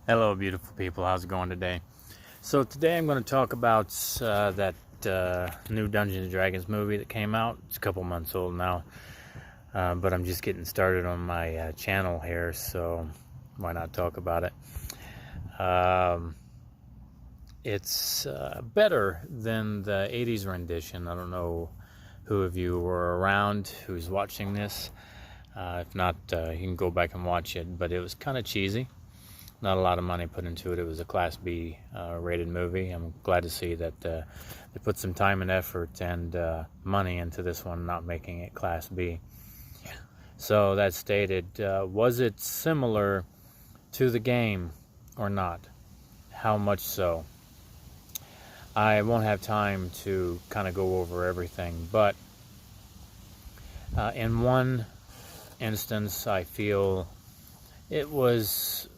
Hello, beautiful people. How's it going today? So today I'm going to talk about that new Dungeons and Dragons movie that came out. It's a couple months old now, but I'm just getting started on my channel here, so why not talk about it? It's better than the 80s rendition. I don't know who of you were around who's watching this. If not, you can go back and watch it, but it was kind of cheesy. Not a lot of money put into it. It was a Class B rated movie. I'm glad to see that they put some time and effort and money into this one, not making it Class B. So that stated, was it similar to the game or not? How much so? I won't have time to kind of go over everything, but in one instance, I feel it was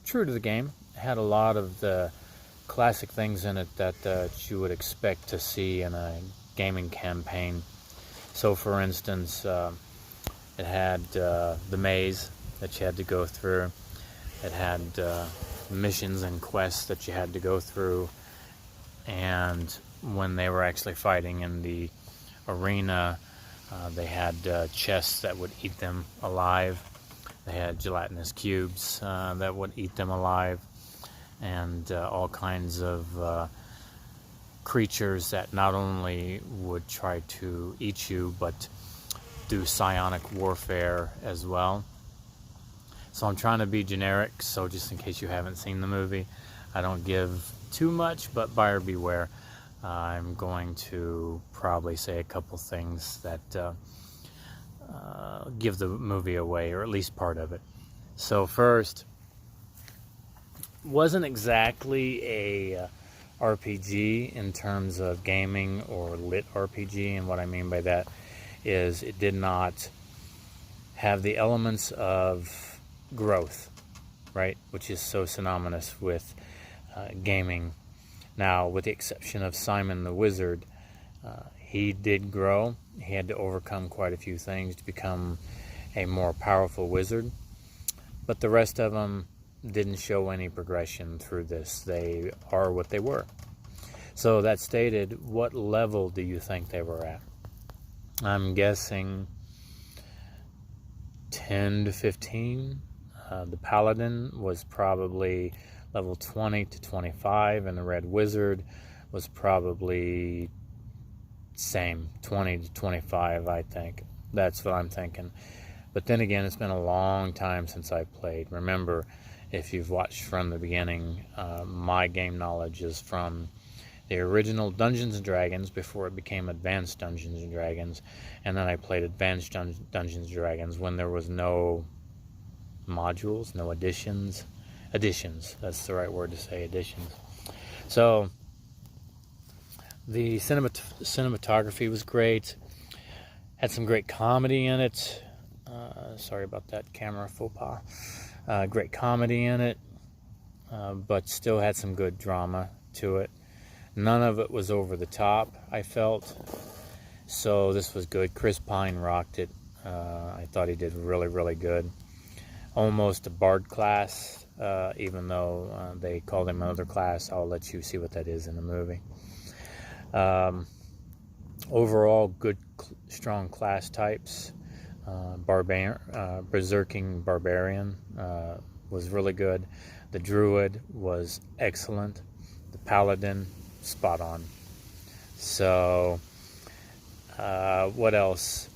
true to the game. It had a lot of the classic things in it that you would expect to see in a gaming campaign. So for instance, it had the maze that you had to go through. It had missions and quests that you had to go through. And when they were actually fighting in the arena, they had chests that would eat them alive. They had gelatinous cubes that would eat them alive, and all kinds of creatures that not only would try to eat you, but do psionic warfare as well. So I'm trying to be generic, so just in case you haven't seen the movie, I don't give too much, but buyer beware. I'm going to probably say a couple things that give the movie away, or at least part of it. So first, wasn't exactly a RPG in terms of gaming or lit RPG, and what I mean by that is it did not have the elements of growth, right, which is so synonymous with gaming. Now, with the exception of Simon the Wizard, he did grow. He had to overcome quite a few things to become a more powerful wizard. But the rest of them didn't show any progression through this. They are what they were. So that stated, what level do you think they were at? I'm guessing 10 to 15. The Paladin was probably level 20 to 25, and the Red Wizard was probably same, 20 to 25, I think. That's what I'm thinking. But then again, it's been a long time since I played. Remember, if you've watched from the beginning, my game knowledge is from the original Dungeons & Dragons before it became Advanced Dungeons & Dragons, and then I played Advanced Dungeons & Dragons when there was no modules, no additions. Additions, that's the right word to say, additions. So the cinematography was great. Had some great comedy in it. Sorry about that camera faux pas. Great comedy in it, but still had some good drama to it. None of it was over the top, I felt. So this was good. Chris Pine rocked it. I thought he did really, really good. Almost a bard class, even though they called him another class. I'll let you see what that is in the movie. Overall, good, strong class types. Berserking Barbarian was really good. The Druid was excellent. The Paladin, spot on. So, what else?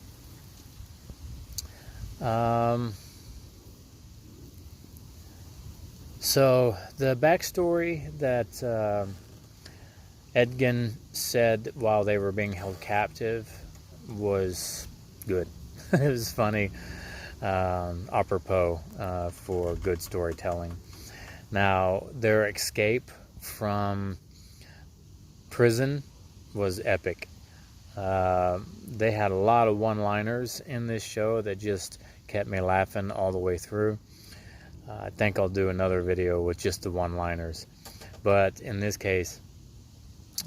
So the backstory that Edgin said while they were being held captive was good. It was funny, apropos for good storytelling. Now, their escape from prison was epic. They had a lot of one-liners in this show that just kept me laughing all the way through. I think I'll do another video with just the one-liners. But in this case,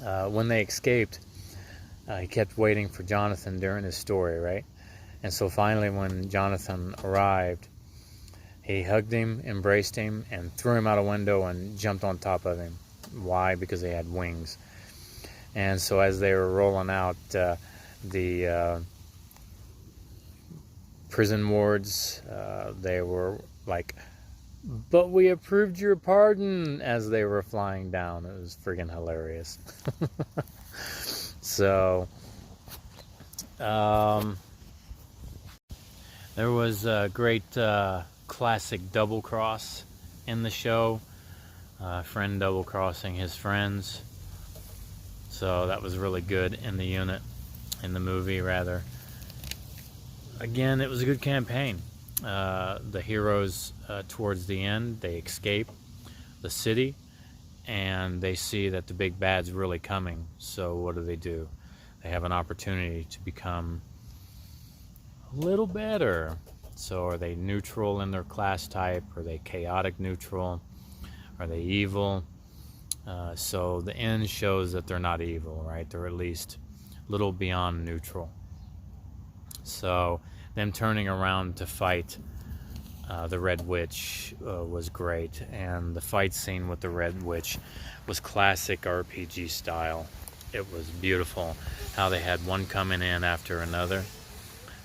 when they escaped, he kept waiting for Jonathan during his story, right? And so finally when Jonathan arrived, He hugged him, embraced him, and threw him out a window and jumped on top of him. Why? Because they had wings. And so as they were rolling out, the prison wards, they were like, "But we approved your pardon," as they were flying down. It was friggin' hilarious. So, there was a great classic double cross in the show. Friend double crossing his friends. So that was really good in the movie rather. Again, it was a good campaign. The heroes, towards the end, they escape the city and they see that the big bad's really coming. So what do? They have an opportunity to become a little better. So are they neutral in their class type? Are they chaotic neutral? Are they evil? So the end shows that they're not evil, right? They're at least a little beyond neutral. So them turning around to fight the Red Witch was great. And the fight scene with the Red Witch was classic RPG style. It was beautiful how they had one coming in after another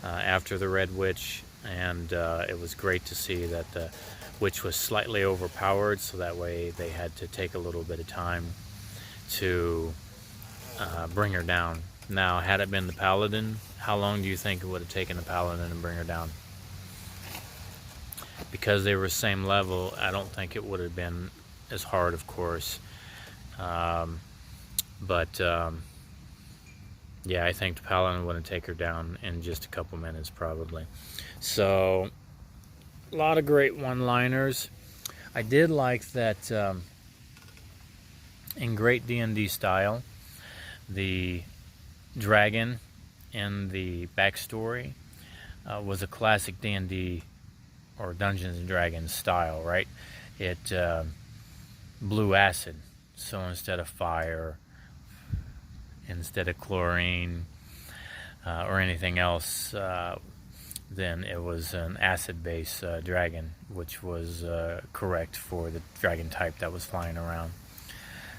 after the Red Witch. And it was great to see that the witch was slightly overpowered, so that way they had to take a little bit of time to bring her down. Now, had it been the Paladin, how long do you think it would have taken the Paladin to bring her down? Because they were same level, I don't think it would have been as hard, of course. But yeah, I think the Paladin wouldn't take her down in just a couple minutes, probably. So, a lot of great one-liners. I did like that in great D&D style, the dragon in the backstory was a classic D&D or Dungeons and Dragons style, right? It blew acid. So instead of fire, instead of chlorine or anything else, then it was an acid-based dragon, which was correct for the dragon type that was flying around.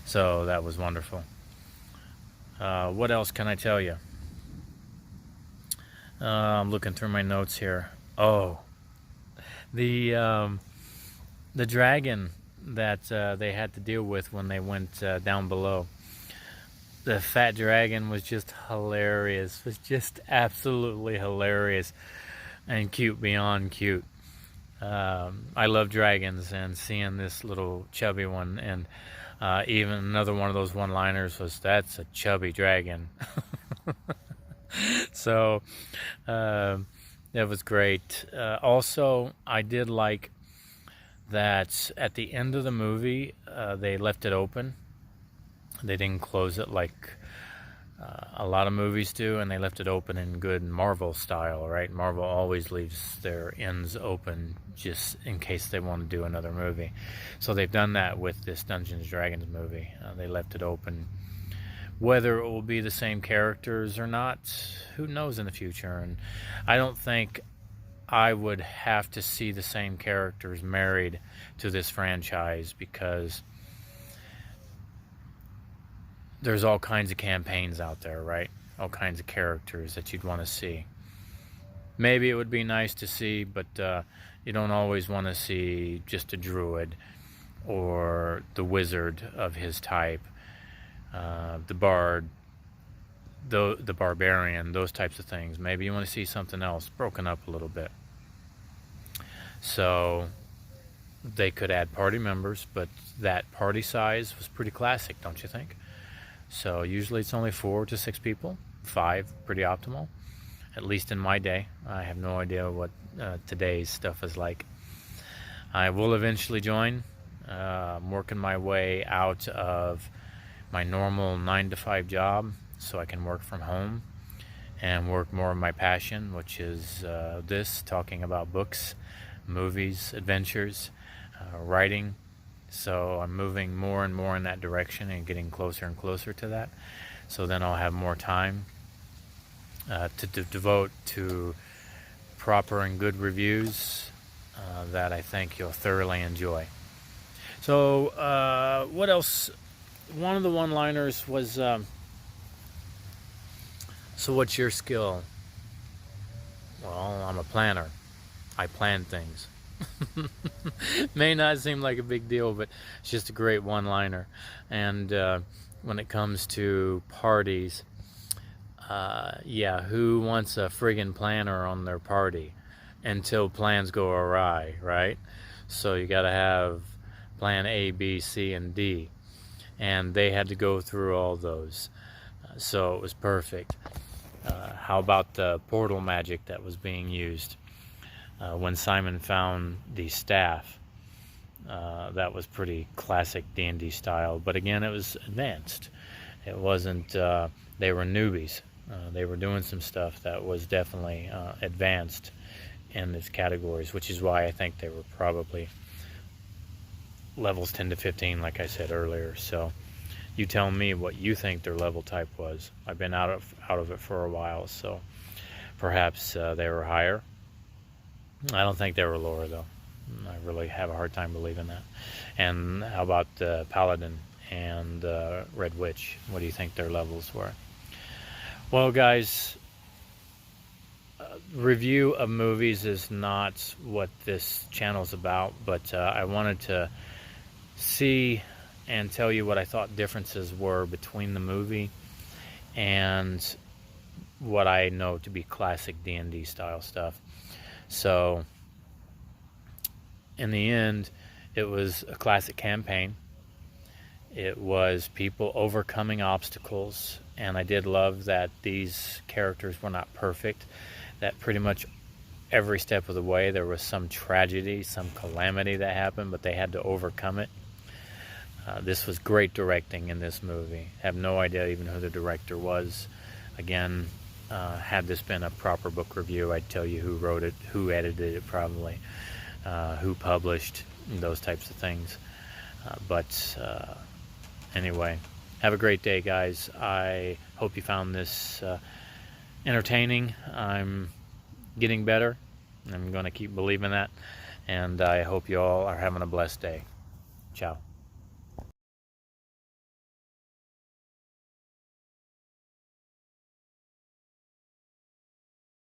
So that was wonderful. What else can I tell you? I'm looking through my notes here. Oh, the dragon that they had to deal with when they went down below. The fat dragon was just hilarious. Was just absolutely hilarious. And cute beyond cute. I love dragons, and seeing this little chubby one, and even another one of those one-liners was, "That's a chubby dragon." So that was great. Also, I did like that at the end of the movie, they left it open. They didn't close it like a lot of movies do, and they left it open in good Marvel style, right? Marvel always leaves their ends open just in case they want to do another movie. So they've done that with this Dungeons & Dragons movie. They left it open. Whether it will be the same characters or not, who knows in the future. And I don't think I would have to see the same characters married to this franchise, because there's all kinds of campaigns out there, right? All kinds of characters that you'd want to see. Maybe it would be nice to see, but you don't always want to see just a druid or the wizard of his type, the bard, the barbarian, those types of things. Maybe you want to see something else broken up a little bit. So they could add party members, but that party size was pretty classic, don't you think? So usually it's only 4 to 6 people. 5, pretty optimal, at least in my day. I have no idea what today's stuff is like. I will eventually join. I'm working my way out of my normal 9-to-5 job so I can work from home and work more of my passion, which is talking about books, movies, adventures, writing. So I'm moving more and more in that direction and getting closer and closer to that. So then I'll have more time to devote to proper and good reviews, that I think you'll thoroughly enjoy. So, what else? One of the one-liners was, so what's your skill? Well, I'm a planner. I plan things. May not seem like a big deal, but it's just a great one-liner. And when it comes to parties, yeah, who wants a friggin' planner on their party until plans go awry, right? So you got to have plan A, B, C, and D. And they had to go through all those. So it was perfect. How about the portal magic that was being used? When Simon found the staff, that was pretty classic D&D style. But again, it was advanced. It wasn't, they were newbies. They were doing some stuff that was definitely advanced in these categories, which is why I think they were probably levels 10 to 15, like I said earlier. So you tell me what you think their level type was. I've been out of it for a while, so perhaps they were higher. I don't think they were lower, though. I really have a hard time believing that. And how about Paladin and Red Witch? What do you think their levels were? Well, guys, review of movies is not what this channel's about, but I wanted to see and tell you what I thought differences were between the movie and what I know to be classic D&D style stuff. So in the end, it was a classic campaign. It was people overcoming obstacles, and I did love that these characters were not perfect, that pretty much every step of the way there was some tragedy, some calamity that happened, but they had to overcome it. This was great directing in this movie. I have no idea even who the director was. Again, had this been a proper book review, I'd tell you who wrote it, who edited it probably, who published, those types of things. But anyway, have a great day, guys. I hope you found this entertaining. I'm getting better. I'm going to keep believing that. And I hope you all are having a blessed day. Ciao.